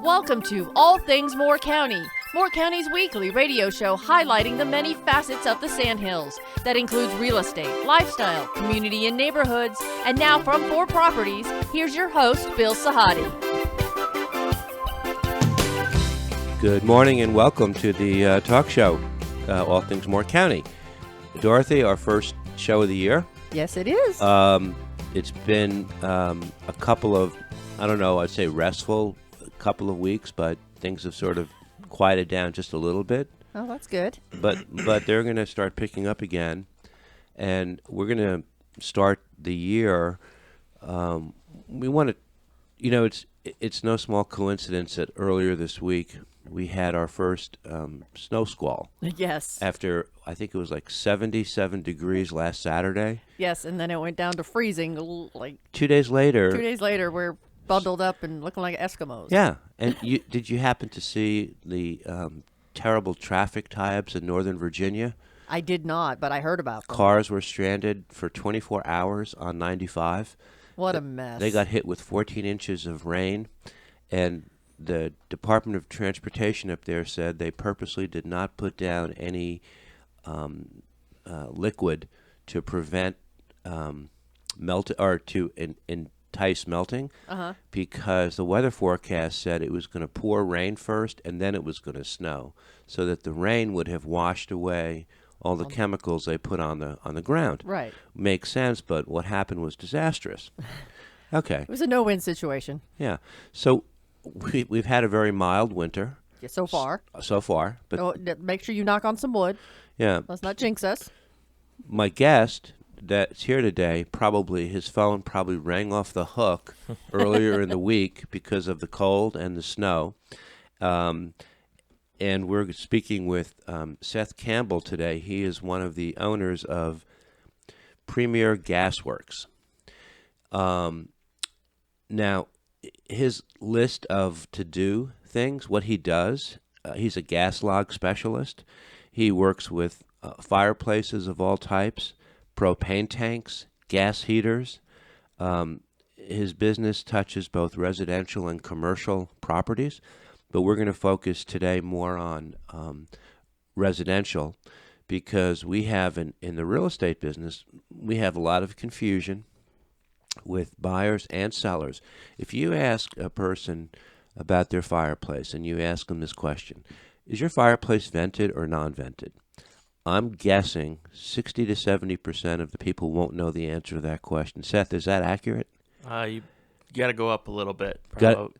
Welcome to All Things Moore County, Moore County's weekly radio show highlighting the many facets of the Sandhills. That includes real estate, lifestyle, community and neighborhoods. And now from 4 Properties, here's your host, Bill Sahadi. Good morning and welcome to the talk show, All Things Moore County. Dorothy, our first show of the year. Yes, it is. It's been a couple of, I'd say restful couple of weeks, but things have sort of quieted down just a little bit. Oh, that's good. But they're going to start picking up again, and we're going to start the year. We want to, it's no small coincidence that earlier this week we had our first snow squall. Yes. After, I think it was like 77 degrees last Saturday. Yes, and then it went down to freezing like 2 days later. 2 days later, we're bundled up and looking like Eskimos. Yeah. And did you happen to see the terrible traffic tie-ups in Northern Virginia? I did not, but I heard about them. Cars were stranded for 24 hours on 95. What a mess. They got hit with 14 inches of rain, and the Department of Transportation up there said they purposely did not put down any liquid to prevent melt or to entice melting, because the weather forecast said it was going to pour rain first and then it was going to snow, so that the rain would have washed away all the chemicals they put on the ground. Right. Makes sense, but what happened was disastrous. Okay. It was a no-win situation. Yeah. So we've had a very mild winter. Yeah, so far. But make sure you knock on some wood. Yeah. Let's not jinx us. My guest that's here today, his phone probably rang off the hook earlier in the week because of the cold and the snow. And we're speaking with Seth Campbell today. He is one of the owners of Premier Gasworks. Now, his list of to-do things, what he does, he's a gas log specialist. He works with fireplaces of all types, propane tanks, gas heaters. His business touches both residential and commercial properties, but we're going to focus today more on residential, because we have in the real estate business, we have a lot of confusion with buyers and sellers. If you ask a person about their fireplace and you ask them this question, is your fireplace vented or non-vented? I'm guessing 60 to 70% of the people won't know the answer to that question. Seth, is that accurate? You got to go up a little bit.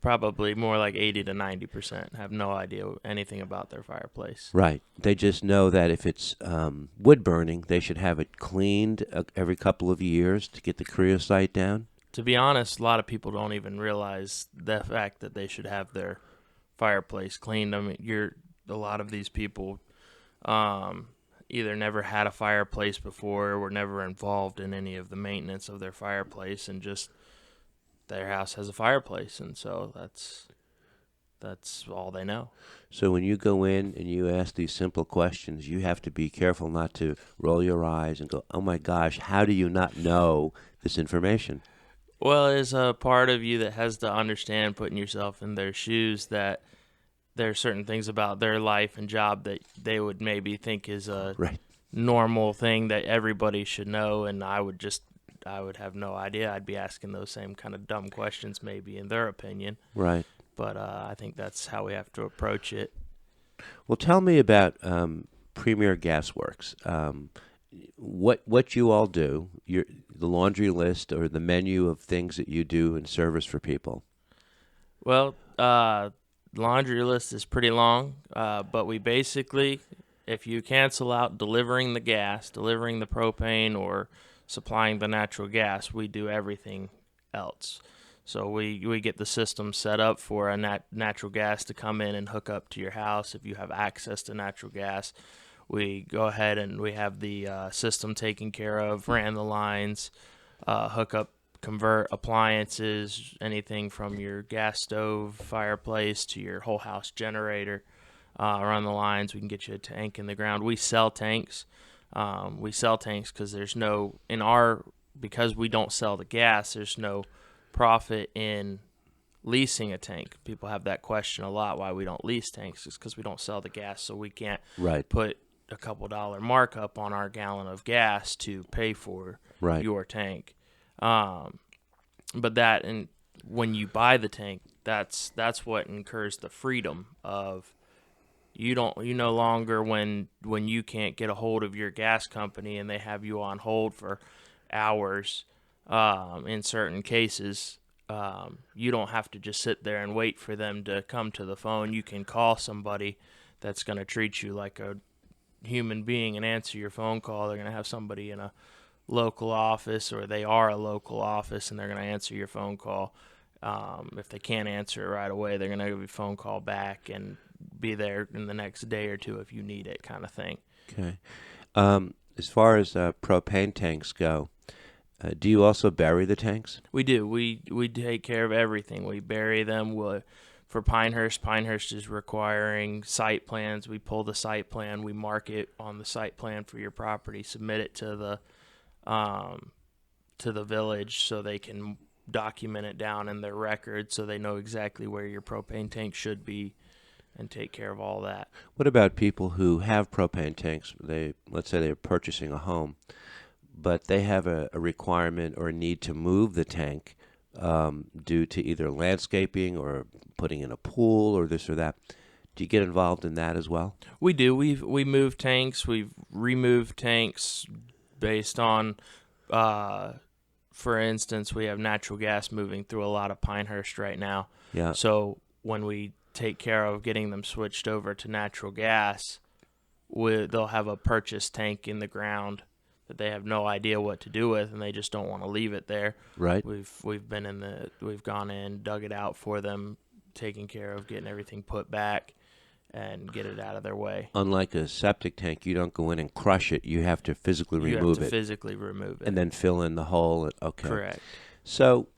Probably more like 80 to 90% have no idea anything about their fireplace. Right. They just know that if it's wood burning, they should have it cleaned every couple of years to get the creosote down. To be honest, a lot of people don't even realize the fact that they should have their fireplace cleaned. I mean, a lot of these people either never had a fireplace before or were never involved in any of the maintenance of their fireplace, and just their house has a fireplace, and so that's all they know. So when you go in and you ask these simple questions, you have to be careful not to roll your eyes and go, oh my gosh, how do you not know this information? Well, there's a part of you that has to understand, putting yourself in their shoes, that there are certain things about their life and job that they would maybe think is a normal thing that everybody should know, and I would have no idea. I'd be asking those same kind of dumb questions maybe in their opinion. Right. But I think that's how we have to approach it. Well, tell me about Premier Gasworks. What you all do, the laundry list or the menu of things that you do in service for people. Well, laundry list is pretty long, but we basically, if you cancel out delivering the gas, delivering the propane, or supplying the natural gas, we do everything else. So we get the system set up for a natural gas to come in and hook up to your house. If you have access to natural gas, we go ahead and we have the system taken care of, ran the lines, hook up, convert appliances, anything from your gas stove, fireplace, to your whole house generator. Run the lines. We can get you a tank in the ground. We sell tanks. Because there's because we don't sell the gas, there's no profit in leasing a tank. People have that question a lot, why we don't lease tanks. It's because we don't sell the gas, so we can't Right. put a couple dollar markup on our gallon of gas to pay for Right. your tank. But that, and when you buy the tank, that's what incurs the freedom of you no longer, when you can't get a hold of your gas company and they have you on hold for hours, in certain cases, you don't have to just sit there and wait for them to come to the phone. You can call somebody that's going to treat you like a human being and answer your phone call. They're going to have somebody in a local office, or they are a local office, and they're going to answer your phone call. If they can't answer it right away, they're going to give you a phone call back and be there in the next day or two if you need it, kind of thing. Okay. As far as propane tanks go, do you also bury the tanks? We do. We take care of everything. We bury them. For Pinehurst is requiring site plans. We pull the site plan. We mark it on the site plan for your property. Submit it to the village so they can document it down in their record, so they know exactly where your propane tank should be, and take care of all that. What about people who have propane tanks? Let's say they're purchasing a home, but they have a requirement or a need to move the tank due to either landscaping or putting in a pool or this or that. Do you get involved in that as well? We do. We move tanks. We've removed tanks based on, for instance, we have natural gas moving through a lot of Pinehurst right now. Yeah. So when we take care of getting them switched over to natural gas, they'll have a purchased tank in the ground that they have no idea what to do with, and they just don't want to leave it there. Right. We've gone in, dug it out for them, taken care of getting everything put back, and get it out of their way. Unlike a septic tank, you don't go in and crush it. You have to physically remove it. Physically remove it. And then fill in the hole. Okay. Correct. So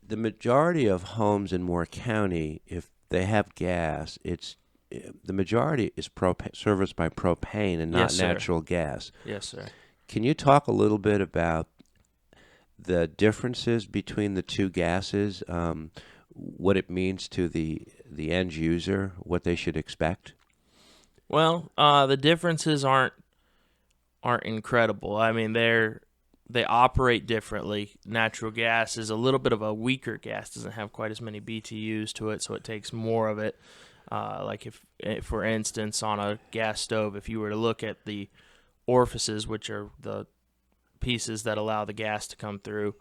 the majority of homes in Moore County, if they have gas, the majority is serviced by propane and not Yes, sir. natural gas. Yes, sir. Can you talk a little bit about the differences between the two gases, what it means to the end user, what they should expect? Well, the differences aren't incredible. I mean, they operate differently. Natural gas is a little bit of a weaker gas; doesn't have quite as many BTUs to it, so it takes more of it. Like if, for instance, on a gas stove, if you were to look at the orifices, which are the pieces that allow the gas to come through,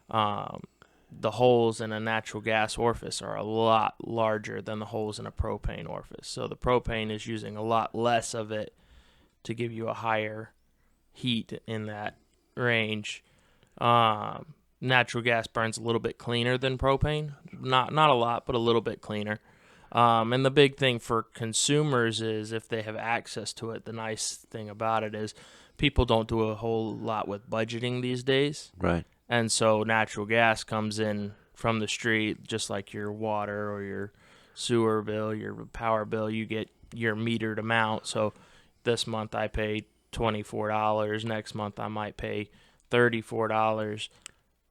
the holes in a natural gas orifice are a lot larger than the holes in a propane orifice. So the propane is using a lot less of it to give you a higher heat in that range. Natural gas burns a little bit cleaner than propane. Not a lot, but a little bit cleaner. And the big thing for consumers is if they have access to it, the nice thing about it is people don't do a whole lot with budgeting these days. Right. And so natural gas comes in from the street, just like your water or your sewer bill, your power bill. You get your metered amount. So this month I pay $24. Next month I might pay $34.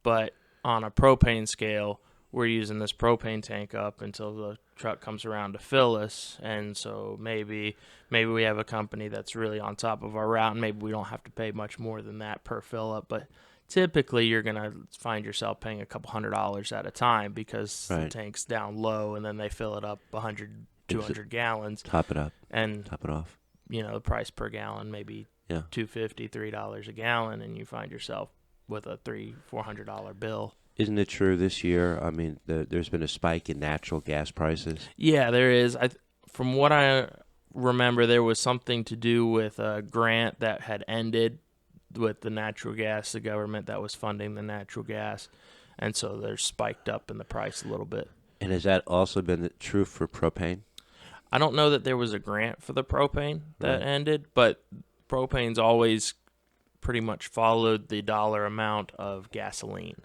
But on a propane scale, we're using this propane tank up until the truck comes around to fill us. And so maybe we have a company that's really on top of our route, and maybe we don't have to pay much more than that per fill up. But typically you're going to find yourself paying a couple $100 at a time because Right. the tank's down low, and then they fill it up 100, 200 gallons. Top it up. And, Top it off. the price per gallon, maybe Yeah. $2.50, $3 a gallon, and you find yourself with a $400 bill. Isn't it true this year? I mean, there's been a spike in natural gas prices. Yeah, there is. From what I remember, there was something to do with a grant that had ended with the natural gas, the government that was funding the natural gas, and so they're spiked up in the price a little bit. And has that also been true for propane? I don't know that there was a grant for the propane that Right. ended, but propane's always pretty much followed the dollar amount of gasoline.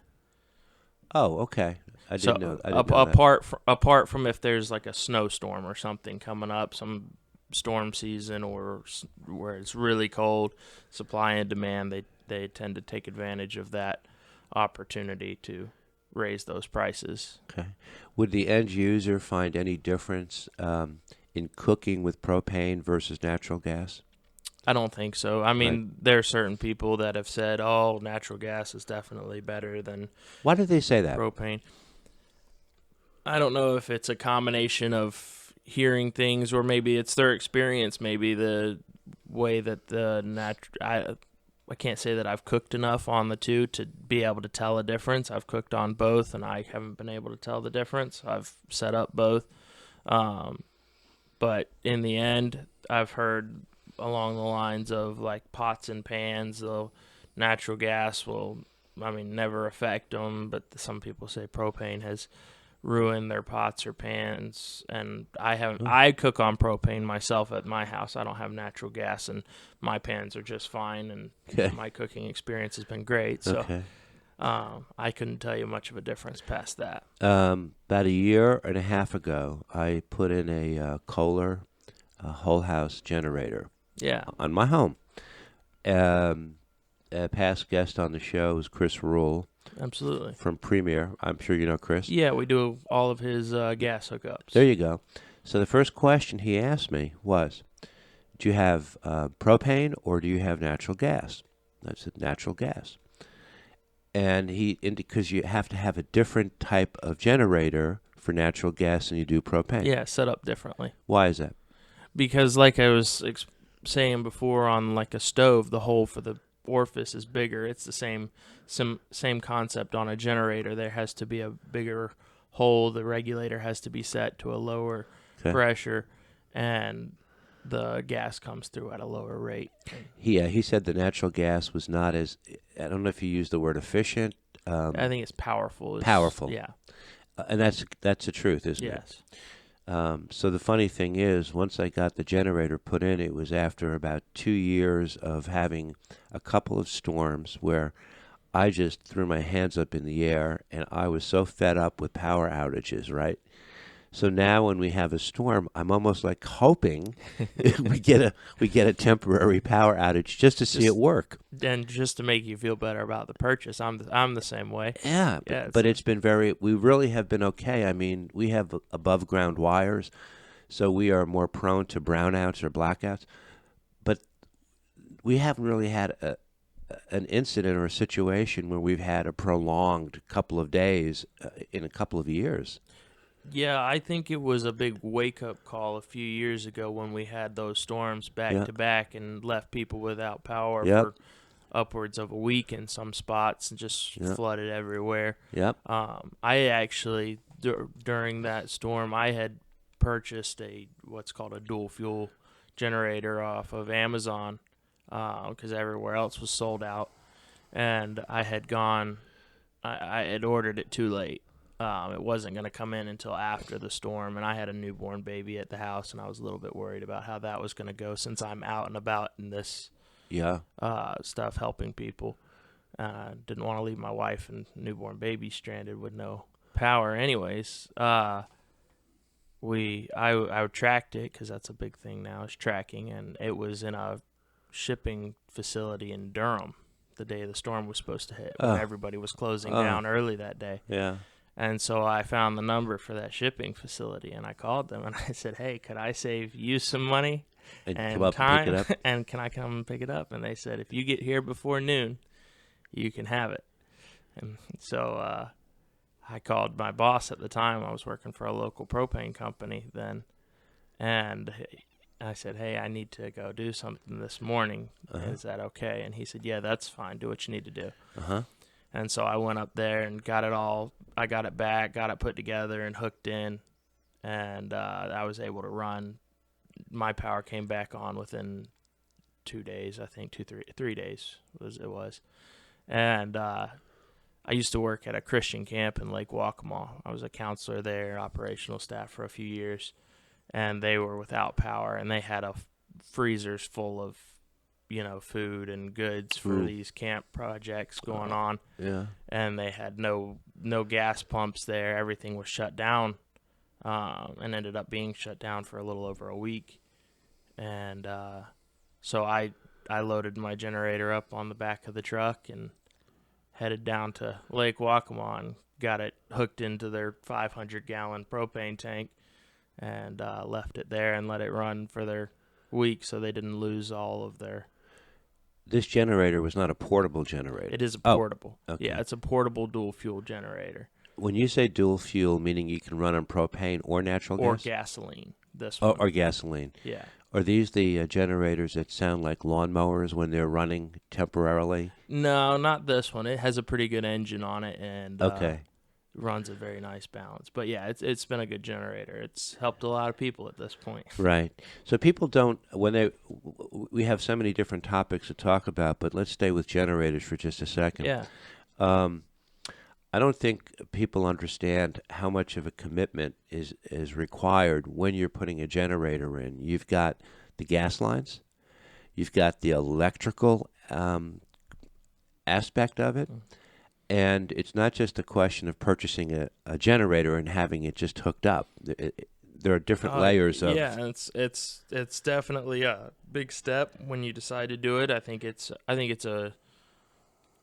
Oh, okay. I didn't know that. Apart from if there's like a snowstorm or something coming up, some storm season, or where it's really cold, supply and demand, they tend to take advantage of that opportunity to raise those prices. Okay. Would the end user find any difference in cooking with propane versus natural gas? I don't think so. I mean, Right. there are certain people that have said, "Oh, natural gas is definitely better than Why do they say that? propane." I don't know if it's a combination of hearing things or maybe it's their experience. Maybe the way that I can't say that I've cooked enough on the two to be able to tell a difference. I've cooked on both, and I haven't been able to tell the difference. I've set up both. But in the end, I've heard along the lines of like pots and pans, the natural gas will, never affect them. But some people say propane has ruined their pots or pans. And I haven't. I cook on propane myself at my house. I don't have natural gas, and my pans are just fine. And Okay. my cooking experience has been great. So Okay. I couldn't tell you much of a difference past that. About a year and a half ago, I put in a Kohler whole house generator Yeah. on my home. A past guest on the show is Chris Rule Absolutely. from Premier. I'm sure you know Chris. Yeah, we do all of his gas hookups. There you go. So the first question he asked me was, do you have propane or do you have natural gas? I said natural gas. And because you have to have a different type of generator for natural gas than you do propane. Yeah, set up differently. Why is that? Because like I was saying before, on like a stove, the hole for the orifice is bigger. It's the same concept on a generator. There has to be a bigger hole. The regulator has to be set to a lower pressure, and the gas comes through at a lower rate. He said the natural gas was not as, I don't know if you used the word efficient. I think it's powerful. Powerful. Yeah. And that's the truth, isn't it? Yes. So the funny thing is, once I got the generator put in, it was after about 2 years of having a couple of storms where I just threw my hands up in the air, and I was so fed up with power outages, right? So now when we have a storm, I'm almost like hoping we get a temporary power outage just to see it work. And just to make you feel better about the purchase, I'm the same way. Yeah, but it's been we really have been okay. I mean, we have above ground wires, so we are more prone to brownouts or blackouts. But we haven't really had an incident or a situation where we've had a prolonged couple of days in a couple of years. Yeah, I think it was a big wake-up call a few years ago when we had those storms back to back and left people without power for upwards of a week in some spots and just flooded everywhere. Yep. I actually, during that storm, I had purchased what's called a dual fuel generator off of Amazon because everywhere else was sold out. And I had ordered it too late. It wasn't going to come in until after the storm, and I had a newborn baby at the house, and I was a little bit worried about how that was going to go since I'm out and about in this stuff helping people. Didn't want to leave my wife and newborn baby stranded with no power. Anyways, I tracked it because that's a big thing now is tracking, and it was in a shipping facility in Durham the day the storm was supposed to hit when everybody was closing down early that day. Yeah. And so I found the number for that shipping facility, and I called them, and I said, hey, could I save you some money and come up time, and pick it up? and can I come and pick it up? And they said, if you get here before noon, you can have it. And so I called my boss at the time. I was working for a local propane company then, and I said, hey, I need to go do something this morning. Is that okay? And he said, yeah, that's fine. Do what you need to do. And so I went up there and got it all. I got it back, got it put together and hooked in, and I was able to run. My power came back on within 2 days, I think, 3 days it was. And I used to work at a Christian camp in Lake Waccamaw. I was a counselor there, operational staff for a few years, and they were without power, and they had freezers full of food and goods for these camp projects going on. Yeah. And they had no gas pumps there. Everything was shut down, and ended up being shut down for a little over a week. And so I loaded my generator up on the back of the truck and headed down to Lake Waccamaw and got it hooked into their 500-gallon propane tank and left it there and let it run for their week so they didn't lose all of their... This generator was not a portable generator. It is a portable. Okay. Yeah, it's a portable dual-fuel generator. When you say dual fuel, meaning you can run on propane or natural gas? Or gasoline, this one. Or gasoline. Yeah. Are these the generators that sound like lawnmowers when they're running temporarily? No, not this one. It has a pretty good engine on it and Okay. runs a very nice balance. But yeah, it's been a good generator. It's helped a lot of people at this point. Right. So people don't, we have so many different topics to talk about, but let's stay with generators for just a second. Yeah. I don't think people understand how much of a commitment is required when you're putting a generator in. You've got the gas lines, you've got the electrical aspect of it, and it's not just a question of purchasing a generator and having it just hooked up. There are different layers of... Yeah, it's definitely a big step when you decide to do it. I think it's a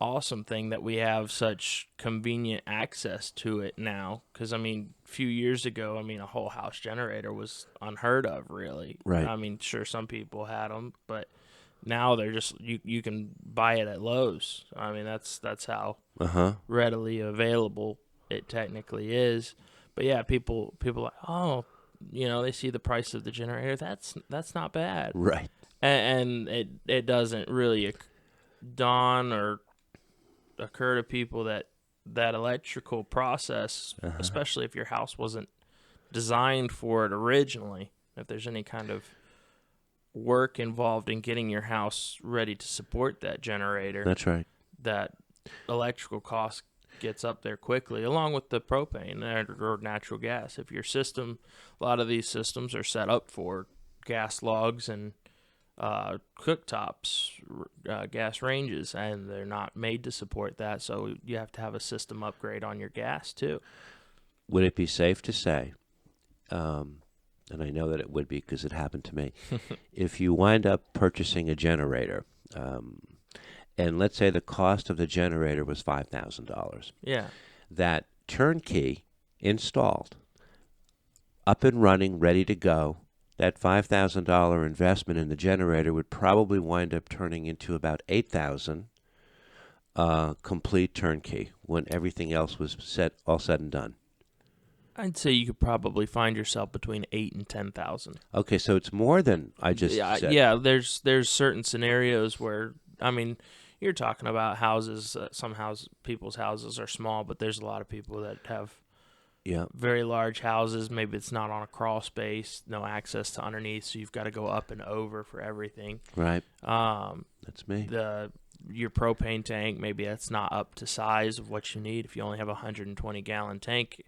awesome thing that we have such convenient access to it now, because a few years ago, a whole house generator was unheard of, really. Right. Sure, some people had them, but now they're just you can buy it at Lowe's. That's how readily available it technically is. But yeah, people are like, oh, they see the price of the generator. That's not bad, Right. And it doesn't really dawn or occur to people that electrical process, especially if your house wasn't designed for it originally, if there's any kind of work involved in getting your house ready to support that generator. That's right. That electrical cost gets up there quickly, along with the propane or natural gas. If your system, a lot of these systems are set up for gas logs and cooktops, gas ranges, and they're not made to support that, so you have to have a system upgrade on your gas too. Would it be safe to say, and I know that it would be because it happened to me, if you wind up purchasing a generator, and let's say the cost of the generator was $5,000, Yeah. that turnkey installed, up and running, ready to go, that $5,000 investment in the generator would probably wind up turning into about $8,000 complete turnkey when everything else was all said and done. I'd say you could probably find yourself between $8,000 and $10,000. Okay, so it's more than I just said. Yeah. There's certain scenarios where you're talking about houses. People's houses are small, but there's a lot of people that have very large houses. Maybe it's not on a crawl space, no access to underneath, so you've got to go up and over for everything. Right. That's me. Your propane tank, maybe that's not up to size of what you need. If you only have a 120-gallon tank,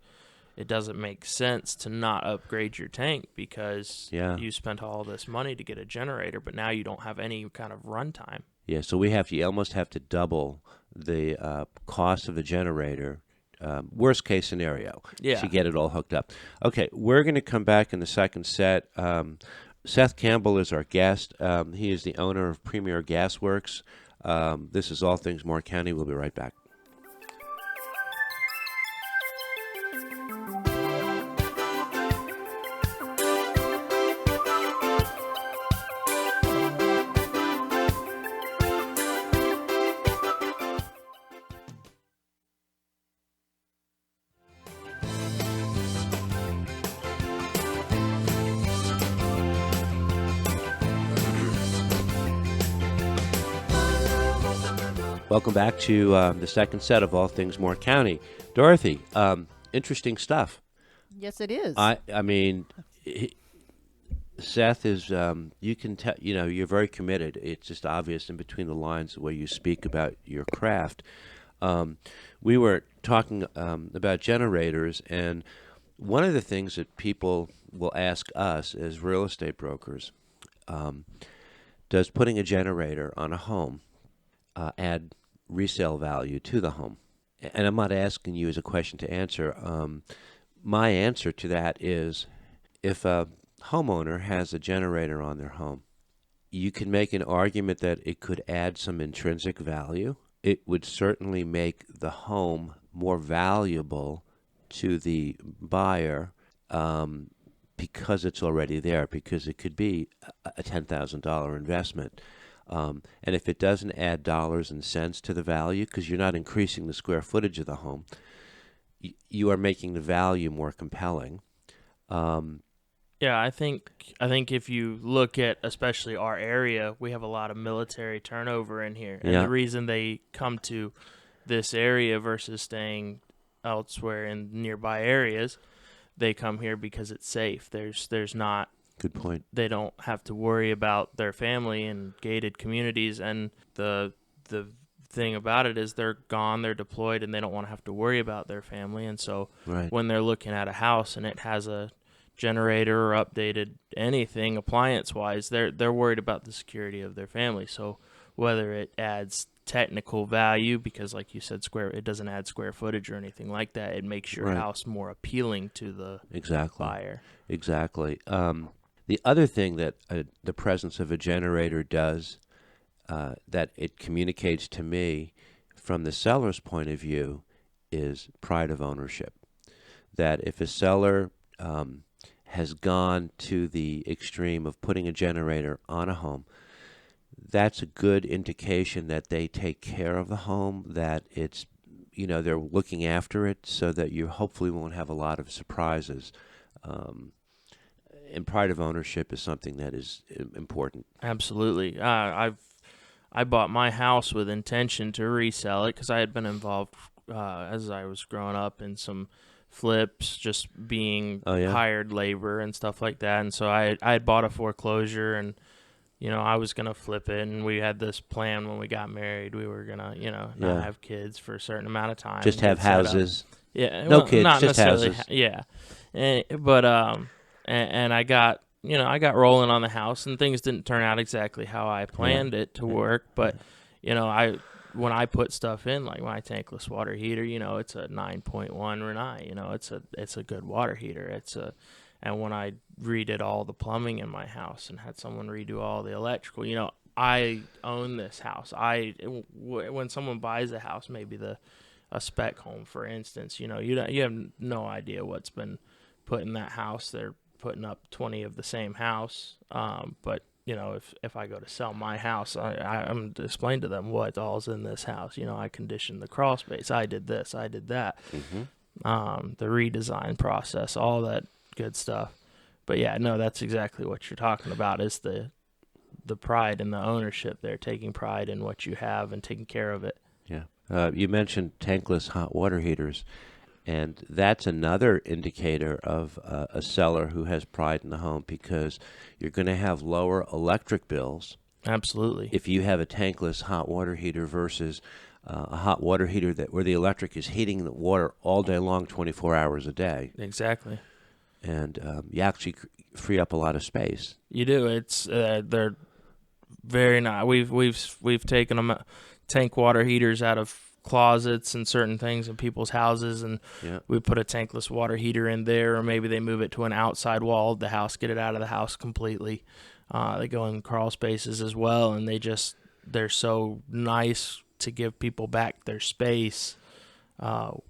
it doesn't make sense to not upgrade your tank because you spent all this money to get a generator, but now you don't have any kind of runtime. Yeah, so you almost have to double the cost of the generator. Worst case scenario, to get it all hooked up. Okay, we're going to come back in the second set. Seth Campbell is our guest. He is the owner of Premier Gasworks. This is All Things Moore County. We'll be right back. Welcome back to the second set of All Things Moore County. Dorothy, interesting stuff. Yes, it is. Seth is, you can tell, you're very committed. It's just obvious in between the lines the way you speak about your craft. We were talking about generators, and one of the things that people will ask us as real estate brokers, does putting a generator on a home add resale value to the home? And I'm not asking you as a question to answer. My answer to that is, if a homeowner has a generator on their home, you can make an argument that it could add some intrinsic value. It would certainly make the home more valuable to the buyer because it's already there, because it could be a $10,000 investment. And if it doesn't add dollars and cents to the value, because you're not increasing the square footage of the home, you are making the value more compelling. Yeah, I think if you look at especially our area, we have a lot of military turnover in here, and Yeah. the reason they come to this area versus staying elsewhere in nearby areas, they come here because it's safe. There's not. Good point. They don't have to worry about their family in gated communities, and the thing about it is they're gone, they're deployed, and they don't want to have to worry about their family. And so Right. when they're looking at a house and it has a generator or updated anything appliance wise, they're worried about the security of their family. So whether it adds technical value, because like you said, it doesn't add square footage or anything like that, it makes your Right. house more appealing to the Exactly. buyer. Exactly. The other thing that the presence of a generator does, that it communicates to me from the seller's point of view, is pride of ownership. That if a seller has gone to the extreme of putting a generator on a home, that's a good indication that they take care of the home, that it's, they're looking after it, so that you hopefully won't have a lot of surprises. And pride of ownership is something that is important. Absolutely. I bought my house with intention to resell it because I had been involved as I was growing up in some flips, just being hired labor and stuff like that. And so I had bought a foreclosure, and I was gonna flip it, and we had this plan when we got married. We were gonna not have kids for a certain amount of time. Just have houses. Yeah, no kids, not just necessarily. houses. Yeah, and I got rolling on the house, and things didn't turn out exactly how I planned it to work. But when I put stuff in, like my tankless water heater, it's a 9.1 Renai. It's a good water heater. And when I redid all the plumbing in my house and had someone redo all the electrical, I own this house. When someone buys a house, maybe a spec home, for instance, you have no idea what's been put in that house. They're putting up 20 of the same house, but if I go to sell my house, I'm to explain to them what all's in this house. I conditioned the crawl space, I did this, I did that, the redesign process, all that good stuff. But yeah, no, that's exactly what you're talking about, is the pride and the ownership. They're taking pride in what you have and taking care of it. Yeah. You mentioned tankless hot water heaters, and that's another indicator of a seller who has pride in the home, because you're going to have lower electric bills. Absolutely. If you have a tankless hot water heater versus a hot water heater where the electric is heating the water all day long, 24 hours a day. Exactly. And you actually free up a lot of space. You do. It's they're very nice. We've taken them tank water heaters out of closets and certain things in people's houses, and we put a tankless water heater in there, or maybe they move it to an outside wall of the house, get it out of the house completely. They go in crawl spaces as well, and they're so nice to give people back their space.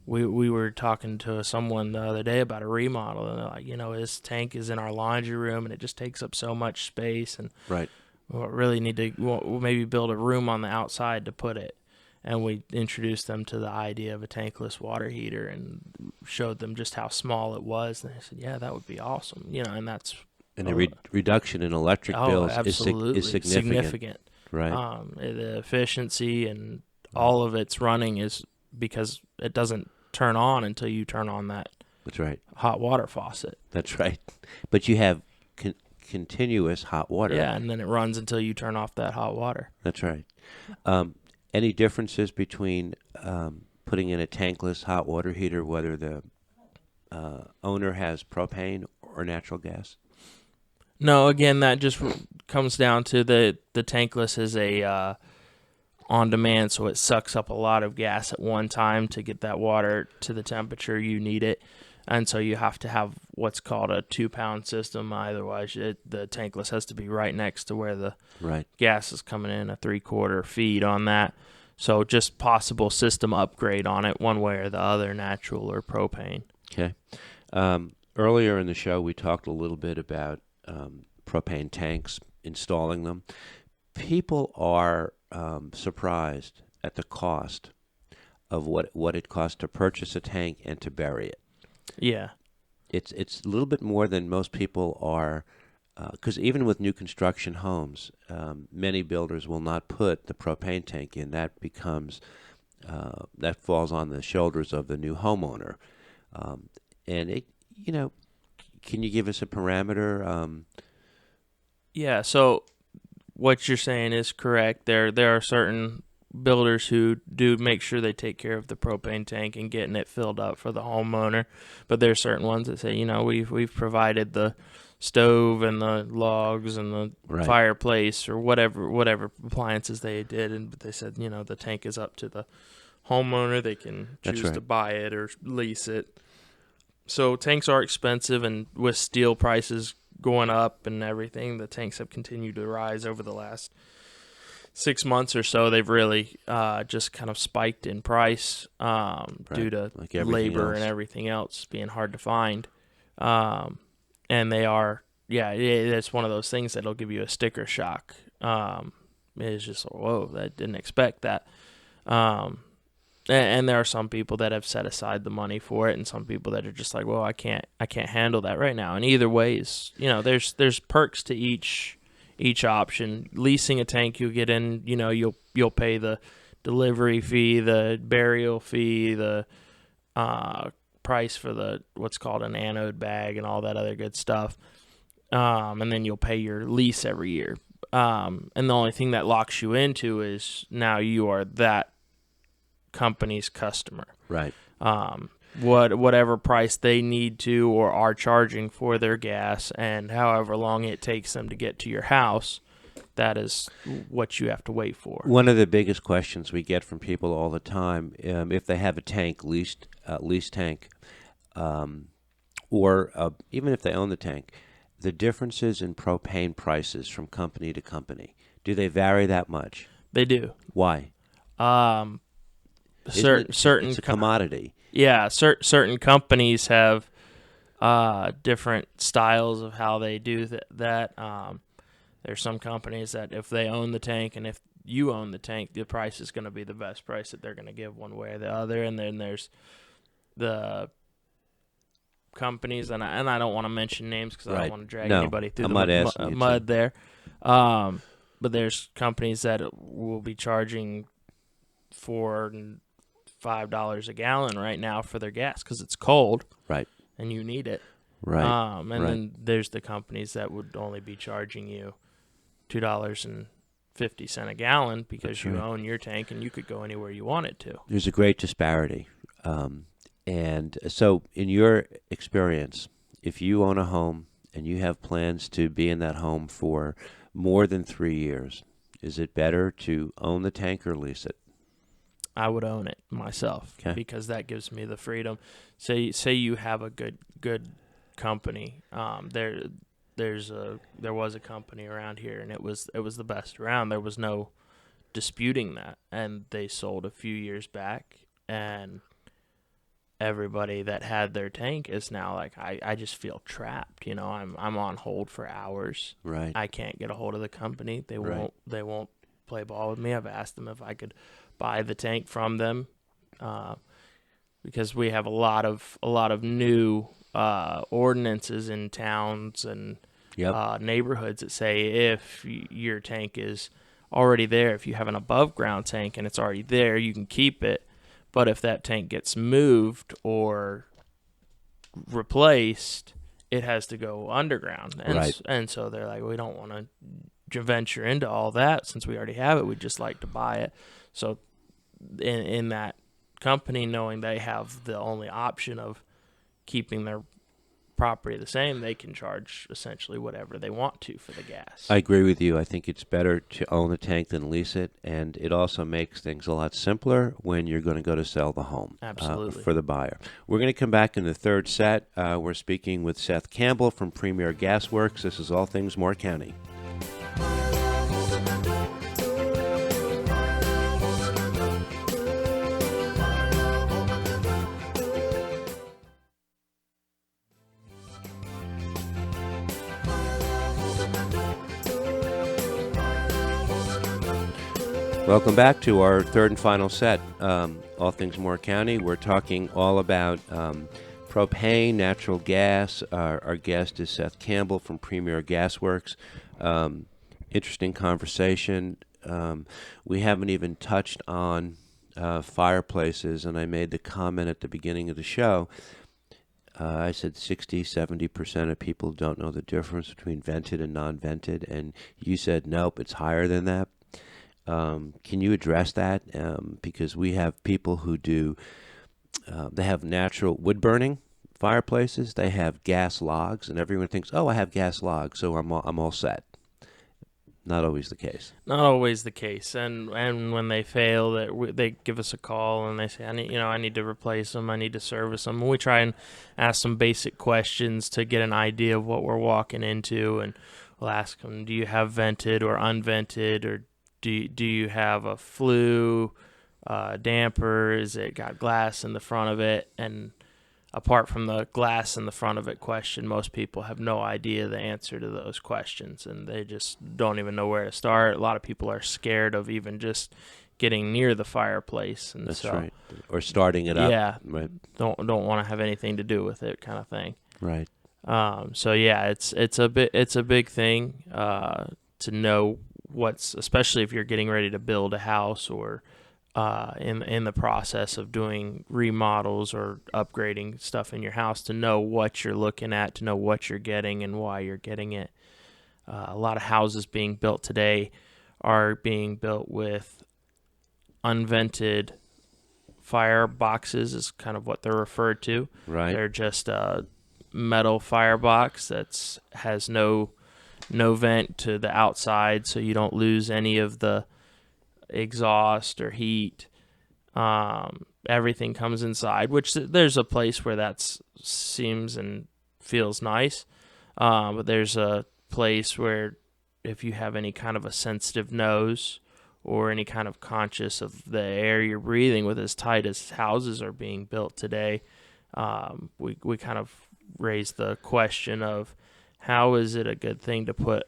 We were talking to someone the other day about a remodel, and they're like, this tank is in our laundry room and it just takes up so much space, and right. we'll really need to maybe build a room on the outside to put it. And we introduced them to the idea of a tankless water heater and showed them just how small it was. And they said, yeah, that would be awesome. And that's... And the reduction in electric bills is significant. Right. The efficiency and all of its running is because it doesn't turn on until you turn on that That's right. hot water faucet. That's right. But you have continuous hot water. Yeah, and then it runs until you turn off that hot water. That's right. Any differences between putting in a tankless hot water heater, whether the owner has propane or natural gas? No, again, that just comes down to the tankless is a on demand, so it sucks up a lot of gas at one time to get that water to the temperature you need it. And so you have to have what's called a 2-pound system. Otherwise, the tankless has to be right next to where the gas is coming in, a 3/4 feed on that. So just possible system upgrade on it one way or the other, natural or propane. Okay. Earlier in the show, we talked a little bit about propane tanks, installing them. People are surprised at the cost of what it costs to purchase a tank and to bury it. Yeah. It's a little bit more than most people are, because even with new construction homes, many builders will not put the propane tank in. That becomes that falls on the shoulders of the new homeowner. And it, can you give us a parameter? Yeah. So what you're saying is correct. There are certain builders who do make sure they take care of the propane tank and getting it filled up for the homeowner, but there are certain ones that say, we've provided the stove and the logs and the fireplace or whatever appliances they did, and they said, the tank is up to the homeowner. They can choose to buy it or lease it. So tanks are expensive, and with steel prices going up and everything, the tanks have continued to rise over the last 6 months or so. They've really just kind of spiked in price due to labor and everything else being hard to find. And they are, it's one of those things that'll give you a sticker shock. It's just, whoa, I didn't expect that. And there are some people that have set aside the money for it, and some people that are just like, well, I can't handle that right now. And either ways, there's perks to each option. Leasing a tank, you'll get in, you'll pay the delivery fee, the burial fee, the price for the what's called an anode bag and all that other good stuff. And then you'll pay your lease every year. And the only thing that locks you into is now you are that company's customer. Right. Whatever price they need to or are charging for their gas, and however long it takes them to get to your house, that is what you have to wait for. One of the biggest questions we get from people all the time, if they have a tank, leased tank, or even if they own the tank, the differences in propane prices from company to company. Do they vary that much? They do. Why? Certain it's a commodity. Yeah, certain companies have different styles of how they do that. There's some companies that if they own the tank and if you own the tank, the price is going to be the best price that they're going to give one way or the other. And then there's the companies, and I don't want to mention names because I don't want to drag anybody through the mud there. But there's companies that will be charging $5 a gallon right now for their gas because it's cold, right? And you need it, right? Then there's the companies that would only be charging you $2.50 a gallon because you own your tank and you could go anywhere you wanted to. There's a great disparity, and so in your experience, if you own a home and you have plans to be in that home for more than 3 years, is it better to own the tank or lease it? I would own it myself because that gives me the freedom. Say you have a good company. There was a company around here, and it was the best around. There was no disputing that, and they sold a few years back, and everybody that had their tank is now like, I just feel trapped. I'm on hold for hours. Right. I can't get a hold of the company. They won't play ball with me. I've asked them if I could buy the tank from them because we have a lot of new ordinances in towns and neighborhoods that say if your tank is already there, if you have an above ground tank and it's already there, you can keep it. But if that tank gets moved or replaced, it has to go underground. And so they're like, we don't want to venture into all that since we already have it. We'd just like to buy it. So in that company, knowing they have the only option of keeping their property the same, they can charge essentially whatever they want to for the gas. I agree with you. I think it's better to own the tank than lease it, and it also makes things a lot simpler when you're going to go to sell the home. Absolutely. For the buyer. We're going to come back in the third set. We're speaking with Seth Campbell from Premier Gasworks. This is All Things Moore County. Welcome back to our third and final set, All Things Moore County. We're talking all about propane, natural gas. Our guest is Seth Campbell from Premier Gasworks. Interesting conversation. We haven't even touched on fireplaces, and I made the comment at the beginning of the show. I said 60-70% of people don't know the difference between vented and non-vented, and you said nope, it's higher than that. Can you address that? Because we have people who do, they have natural wood burning fireplaces, they have gas logs, and everyone thinks, oh, I have gas logs, so I'm all set. Not always the case. Not always the case, and when they fail, they give us a call and they say, I need to replace them, I need to service them. And we try and ask some basic questions to get an idea of what we're walking into, and we'll ask them, do you have vented or unvented, or do you have a flue damper? Is it got glass in the front of it? And apart from the glass in the front of it question, most people have no idea the answer to those questions, and they just don't even know where to start. A lot of people are scared of even just getting near the fireplace. And that's right. Or starting it up. Yeah. Right. Don't want to have anything to do with it, kind of thing. Right. So yeah, it's a big thing to know what's, especially if you're getting ready to build a house or in the process of doing remodels or upgrading stuff in your house, to know what you're looking at, to know what you're getting and why you're getting it. A lot of houses being built today are being built with unvented fire boxes, is kind of what they're referred to. Right. They're just a metal firebox that has no vent to the outside, so you don't lose any of the exhaust or heat. Everything comes inside, which there's a place where that seems and feels nice, but there's a place where if you have any kind of a sensitive nose or any kind of conscious of the air you're breathing with, as tight as houses are being built today, we kind of raise the question of, how is it a good thing to put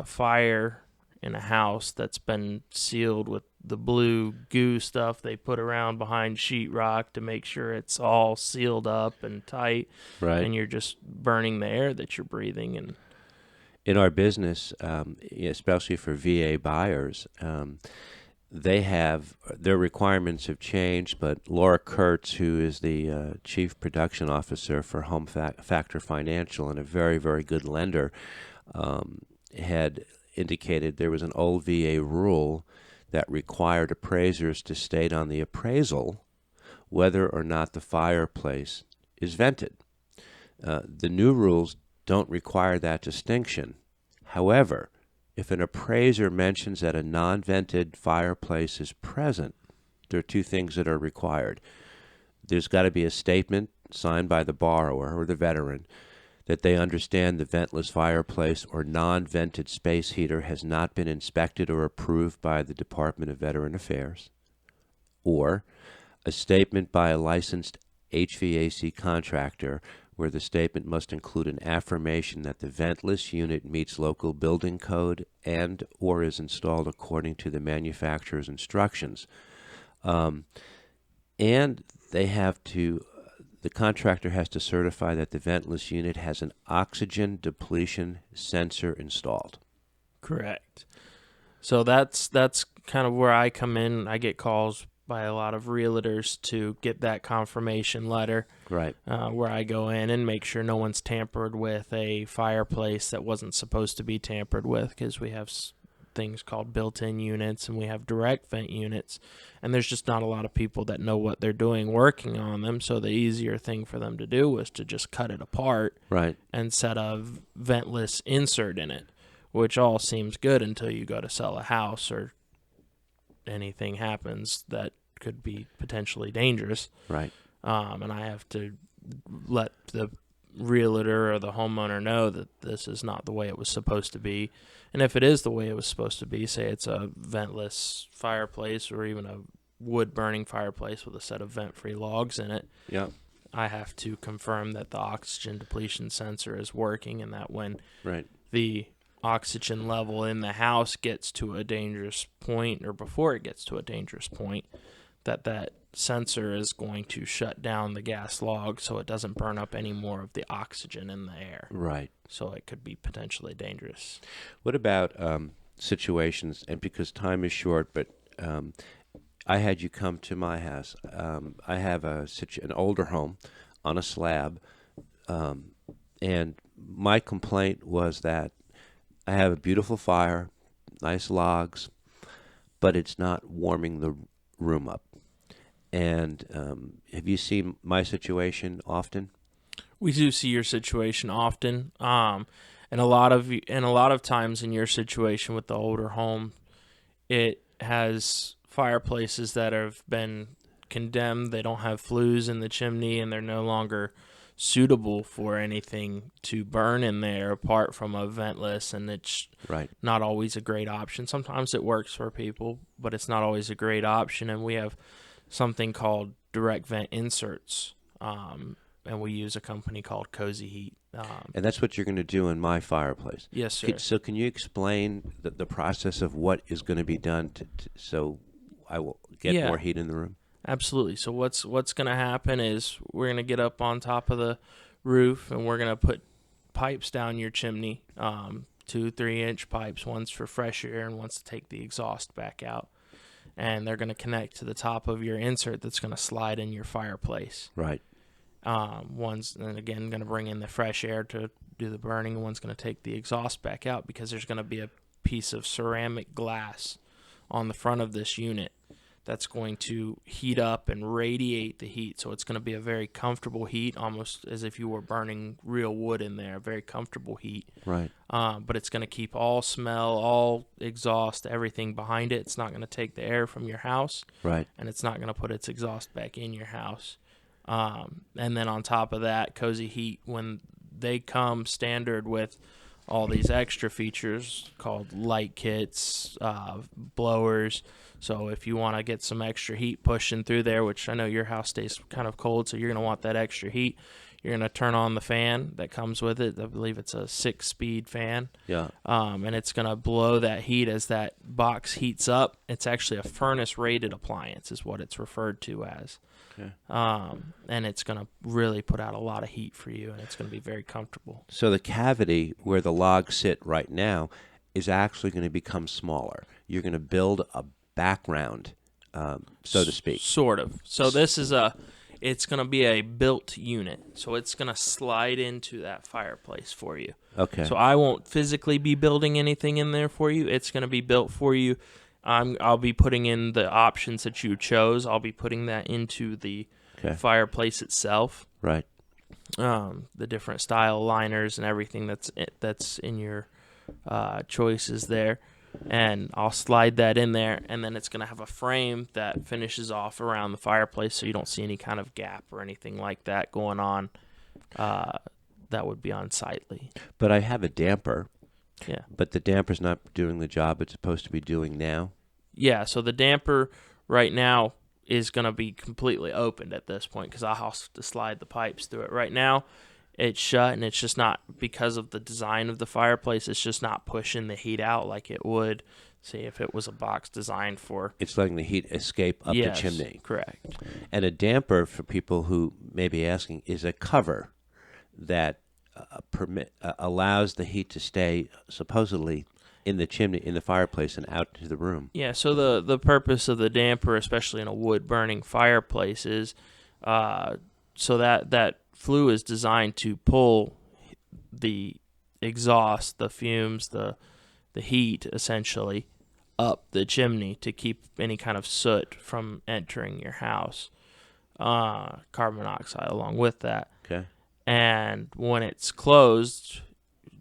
fire in a house that's been sealed with the blue goo stuff they put around behind sheetrock to make sure it's all sealed up and tight, Right. and you're just burning the air that you're breathing? And in our business, especially for VA buyers, their requirements have changed, but Laura Kurtz, who is the chief production officer for Home Factor Financial and a very, very good lender, had indicated there was an old VA rule that required appraisers to state on the appraisal whether or not the fireplace is vented. The new rules don't require that distinction. However, if an appraiser mentions that a non-vented fireplace is present, there are two things that are required. There's got to be a statement signed by the borrower or the veteran that they understand the ventless fireplace or non-vented space heater has not been inspected or approved by the Department of Veteran Affairs, or a statement by a licensed HVAC contractor where the statement must include an affirmation that the ventless unit meets local building code and or is installed according to the manufacturer's instructions. And they have to, the contractor has to certify that the ventless unit has an oxygen depletion sensor installed. correct. So that's kind of where I come in. I get calls by a lot of realtors to get that confirmation letter, Right. where I go in and make sure no one's tampered with a fireplace that wasn't supposed to be tampered with, because we have things called built-in units and we have direct vent units, and there's just not a lot of people that know what they're doing working on them. So the easier thing for them to do was to just cut it apart, Right. and set a ventless insert in it, which all seems good until you go to sell a house or anything happens that could be potentially dangerous. Right. And I have to let the realtor or the homeowner know that this is not the way it was supposed to be. And if it is the way it was supposed to be, say it's a ventless fireplace or even a wood-burning fireplace with a set of vent-free logs in it, Yeah. I have to confirm that the oxygen depletion sensor is working, and that when Right. the oxygen level in the house gets to a dangerous point, or before it gets to a dangerous point, that sensor is going to shut down the gas log so it doesn't burn up any more of the oxygen in the air. Right. So it could be potentially dangerous. What about situations, and because time is short, but I had you come to my house. I have an older home on a slab, and my complaint was that I have a beautiful fire, nice logs, but it's not warming the room up. And have you seen my situation often? We do see your situation often, and a lot of times in your situation with the older home, it has fireplaces that have been condemned. They don't have flues in the chimney, and they're no longer suitable for anything to burn in there apart from a ventless, and it's Right. not always a great option. Sometimes it works for people, but it's not always a great option, and we have something called direct vent inserts, and we use a company called Cozy Heat. And that's what you're going to do in my fireplace. Yes, sir. So can you explain the process of what is going to be done so I will get more heat in the room? Absolutely. So what's going to happen is we're going to get up on top of the roof, and we're going to put pipes down your chimney, 2-3 inch pipes, one's for fresh air and one's to take the exhaust back out. And they're going to connect to the top of your insert that's going to slide in your fireplace. Right. One's, and again, going to bring in the fresh air to do the burning, and one's going to take the exhaust back out, because there's going to be a piece of ceramic glass on the front of this unit that's going to heat up and radiate the heat. So it's going to be a very comfortable heat, almost as if you were burning real wood in there, very comfortable heat. Right. But it's going to keep all smell, all exhaust, everything behind it. It's not going to take the air from your house. Right. And it's not going to put its exhaust back in your house. And then on top of that, Cozy Heat, when they come standard with all these extra features called light kits, blowers. So if you want to get some extra heat pushing through there, which I know your house stays kind of cold, so you're going to want that extra heat, you're going to turn on the fan that comes with it. I believe it's a 6-speed fan. Yeah. And it's going to blow that heat as that box heats up. It's actually a furnace-rated appliance is what it's referred to as. Okay. And it's going to really put out a lot of heat for you, and it's going to be very comfortable. So the cavity where the logs sit right now is actually going to become smaller. You're going to build a background, so to speak. Sort of. So this is it's going to be a built unit. So it's going to slide into that fireplace for you. Okay. So I won't physically be building anything in there for you. It's going to be built for you. I'll be putting in the options that you chose. I'll be putting that into the fireplace itself. Right. The different style liners and everything that's in your choices there. And I'll slide that in there, and then it's going to have a frame that finishes off around the fireplace, so you don't see any kind of gap or anything like that going on. That would be unsightly. But I have a damper. Yeah. But the damper's not doing the job it's supposed to be doing now? Yeah, so the damper right now is going to be completely opened at this point, because I'll have to slide the pipes through it. Right now, it's shut, and it's just not, because of the design of the fireplace, it's just not pushing the heat out like it would, say, if it was a box designed for... It's letting the heat escape up the chimney. Correct. And a damper, for people who may be asking, is a cover that allows the heat to stay supposedly in the chimney, in the fireplace, and out to the room. Yeah, so the purpose of the damper, especially in a wood-burning fireplace, is so that flue is designed to pull the exhaust, the fumes, the heat, essentially, up the chimney to keep any kind of soot from entering your house. Carbon monoxide along with that. Okay. And when it's closed,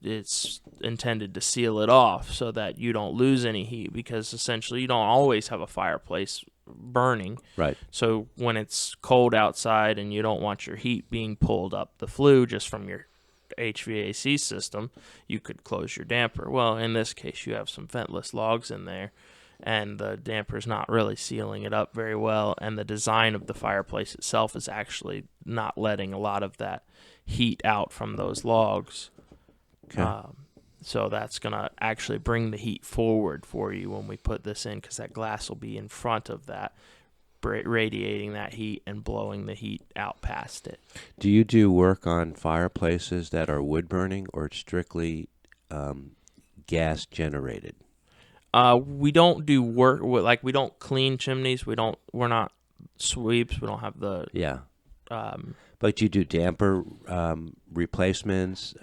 it's intended to seal it off so that you don't lose any heat, because essentially you don't always have a fireplace burning. Right. So when it's cold outside and you don't want your heat being pulled up the flue just from your HVAC system, you could close your damper. Well, in this case, you have some ventless logs in there, and the damper's not really sealing it up very well, and the design of the fireplace itself is actually not letting a lot of that heat out from those logs. Okay. So that's going to actually bring the heat forward for you when we put this in, because that glass will be in front of that, radiating that heat and blowing the heat out past it. Do you do work on fireplaces that are wood burning or strictly gas generated? We don't do work like we don't clean chimneys. We're not sweeps. We don't have the But you do damper replacements.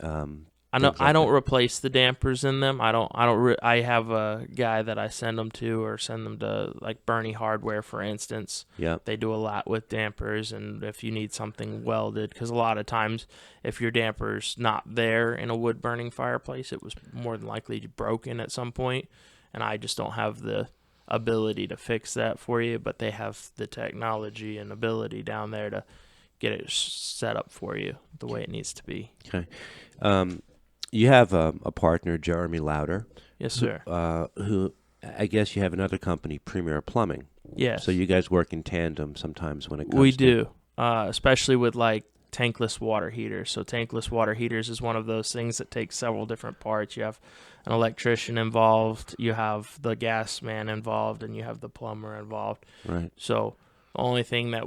I don't replace the dampers in them. I have a guy that I send them to, or send them to, like Bernie Hardware, for instance. Yep. They do a lot with dampers, and if you need something welded, because a lot of times if your damper's not there in a wood burning fireplace, it was more than likely broken at some point, and I just don't have the ability to fix that for you. But they have the technology and ability down there to get it set up for you the way it needs to be. Okay. You have a partner, Jeremy Lauder. Yes, sir. Who I guess you have another company, Premier Plumbing. Yes. So you guys work in tandem sometimes when it comes We to... do, especially with like tankless water heaters. So tankless water heaters is one of those things that takes several different parts. You have an electrician involved, you have the gas man involved, and you have the plumber involved. Right. So the only thing that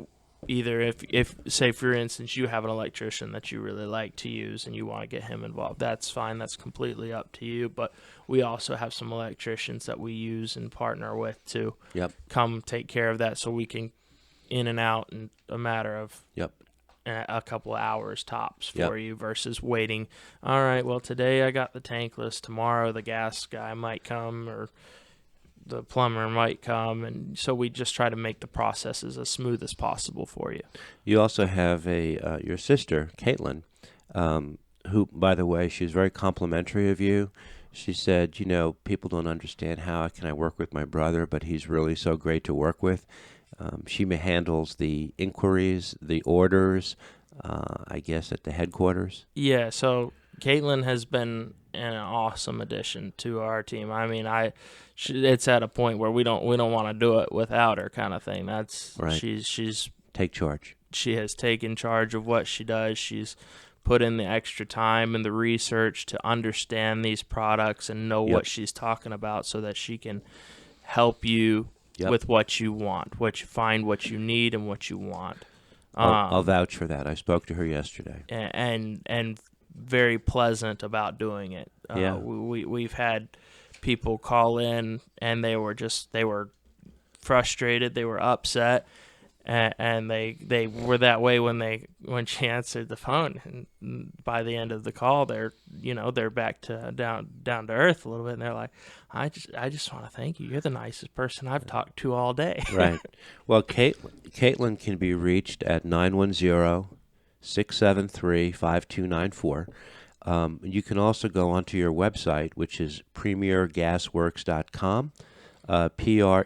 either if say for instance you have an electrician that you really like to use and you want to get him involved, that's fine, that's completely up to you. But we also have some electricians that we use and partner with to come take care of that, so we can in and out in a matter of a couple of hours tops for you, versus waiting. All right, well, today I got the tankless, tomorrow the gas guy might come, or the plumber might come, and so we just try to make the processes as smooth as possible for you. You also have your sister, Caitlin, who, by the way, she's very complimentary of you. She said, people don't understand how can I work with my brother, but he's really so great to work with. She handles the inquiries, the orders, I guess, at the headquarters. Yeah, so Caitlin has been an awesome addition to our team. I mean, it's at a point where we don't want to do it without her, kind of thing. That's right. She's take charge. She has taken charge of what she does. She's put in the extra time and the research to understand these products and know what she's talking about, so that she can help you with what you want, find what you need and what you want. I'll vouch for that. I spoke to her yesterday. And very pleasant about doing it. We've had people call in and they were frustrated, they were upset, and they were that way when she answered the phone. And by the end of the call, they're back to down to earth a little bit, and they're like, I just want to thank you. You're the nicest person I've talked to all day. Right. Well, Caitlin can be reached at 910-673-5294. You can also go onto your website, which is premiergasworks.com, Premier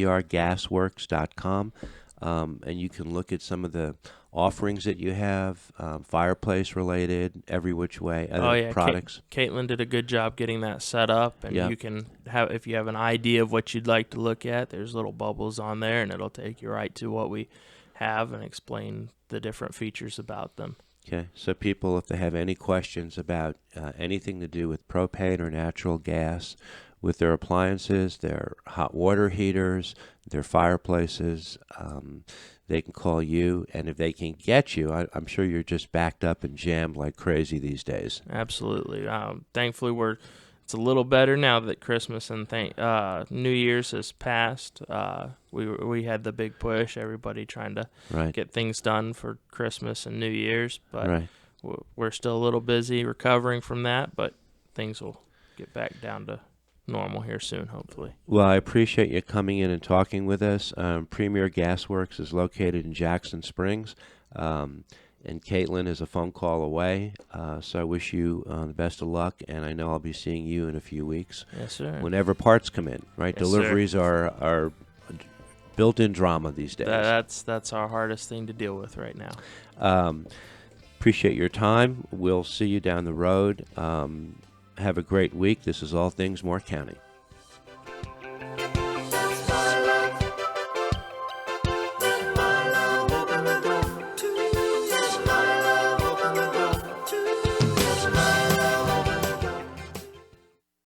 gasworks.com, and you can look at some of the offerings that you have, fireplace related, every which way, other products. Caitlin did a good job getting that set up, and you can have, if you have an idea of what you'd like to look at, there's little bubbles on there, and it'll take you right to what we have and explain the different features about them. Okay, so people, if they have any questions about anything to do with propane or natural gas, with their appliances, their hot water heaters, their fireplaces, they can call you, and if they can get you, I'm sure you're just backed up and jammed like crazy these days. Absolutely. Thankfully, it's a little better now that Christmas and New Year's has passed. We had the big push, everybody trying to get things done for Christmas and New Year's, but we're still a little busy recovering from that, but things will get back down to normal here soon, hopefully. Well, I appreciate you coming in and talking with us. Premier Gasworks is located in Jackson Springs, and Caitlin is a phone call away. So I wish you the best of luck, and I know I'll be seeing you in a few weeks. Yes, sir. Whenever parts come in, right? Yes, Deliveries are built-in drama these days. That's our hardest thing to deal with right now. Appreciate your time. We'll see you down the road. Have a great week. This is All Things Moore County.